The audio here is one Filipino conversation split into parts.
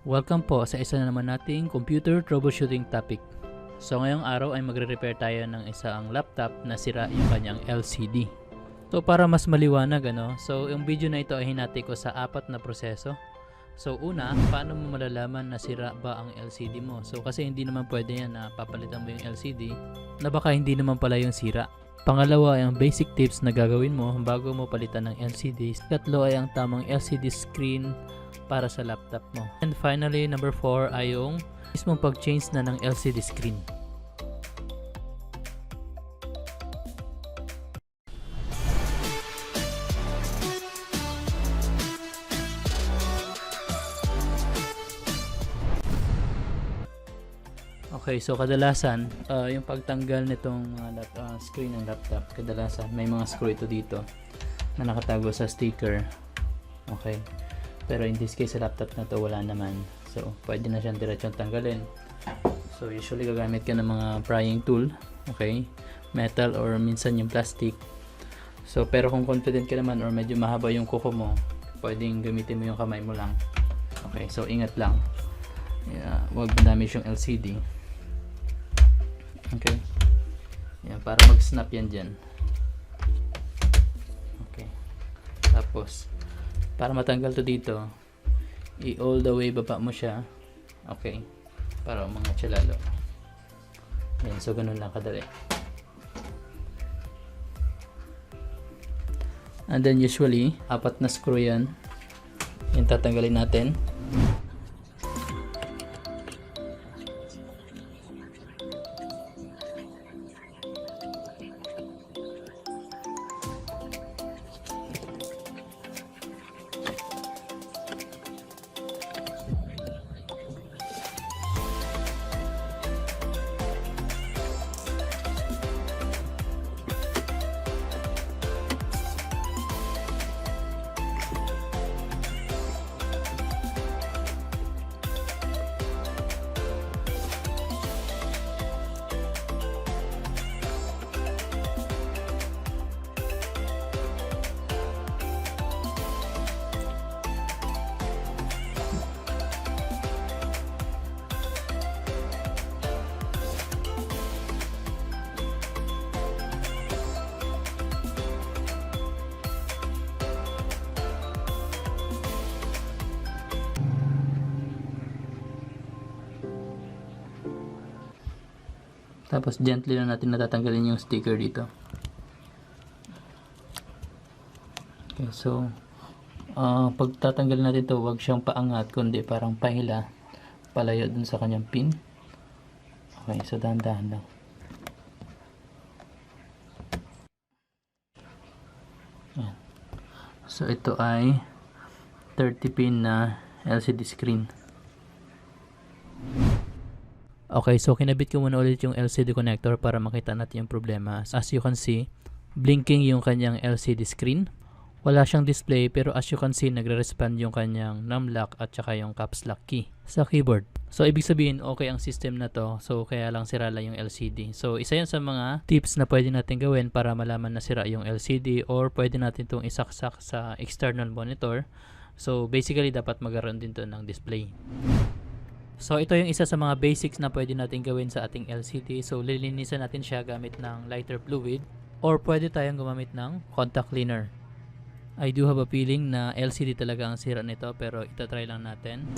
Welcome po sa isa na naman nating computer troubleshooting topic. So ngayong araw ay magre-repair tayo ng isang laptop na sira yung kanyang LCD. So para mas maliwanag so yung video na ito ay hinati ko sa 4 na proseso. So una, paano mo malalaman na sira ba ang LCD mo? So kasi hindi naman pwede yan na papalitan mo yung LCD na baka hindi naman pala yung sira. Pangalawa ay ang basic tips na gagawin mo bago mo palitan ng LCD. Tatlo ay ang tamang LCD screen para sa laptop mo. And finally, number 4 ay yung mismong pag-change na ng LCD screen. Okay, so kadalasan, yung pagtanggal nitong screen ng laptop, kadalasan may mga screw ito dito na nakatago sa sticker. Okay. Pero in this case sa laptop na to wala naman, so pwede na siyang diretsong tanggalin. So usually gagamit ka ng mga prying tool, okay, metal or minsan yung plastic. So pero kung confident ka naman or medyo mahaba yung kuko mo, pwedeng gamitin mo yung kamay mo lang. Okay, so ingat lang, wag damage yung LCD. Okay, yan, para mag snap yan dyan. Okay, tapos para matanggal to dito, all the way baba mo siya. Okay, para umangat siya lalo. Yan, so ganun lang kadali. And then usually 4 na screw yan, yung tatanggalin natin. Tapos gently na natin natatanggalin yung sticker dito. Okay, so pag tatanggalin natin to, wag siyang paangat kundi parang pahila palayo dun sa kanyang pin. Okay, so dahan-dahan lang. Ayan. So ito ay 30 pin na LCD screen. Okay, so kinabit ko muna ulit yung LCD connector para makita natin yung problema. As you can see, blinking yung kanyang LCD screen. Wala siyang display pero as you can see, nagre-respond yung kanyang numlock at saka yung capslock key sa keyboard. So ibig sabihin, okay ang system na to. So kaya lang sira lang yung LCD. So isa yan sa mga tips na pwede natin gawin para malaman na sira yung LCD, or pwede natin itong isaksak sa external monitor. So basically, dapat magkaroon din to ng display. So ito yung isa sa mga basics na pwede natin gawin sa ating LCD. So lilinisan natin siya gamit ng lighter fluid, or pwede tayong gumamit ng contact cleaner. I do have a feeling na LCD talaga ang sira nito, pero itatry lang natin.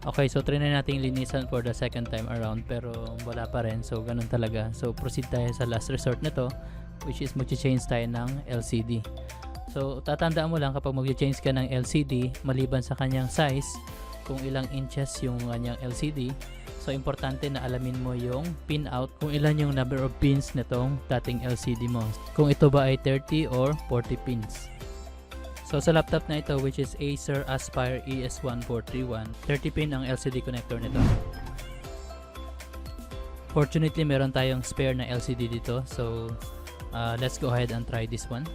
Okay, so try na natin linisan for the second time around pero wala pa rin. So ganun talaga. So proceed tayo sa last resort na to, which is mag-change tayo ng LCD. So tatandaan mo lang kapag mag-change ka ng LCD, maliban sa kanyang size, kung ilang inches yung kanyang LCD, so importante na alamin mo yung pin out, kung ilan yung number of pins nitong dating LCD mo. Kung ito ba ay 30 or 40 pins. So sa laptop na ito, which is Acer ES1 431, 30 pin ang LCD connector nito. Fortunately, meron tayong spare na LCD dito. So let's go ahead and try this one.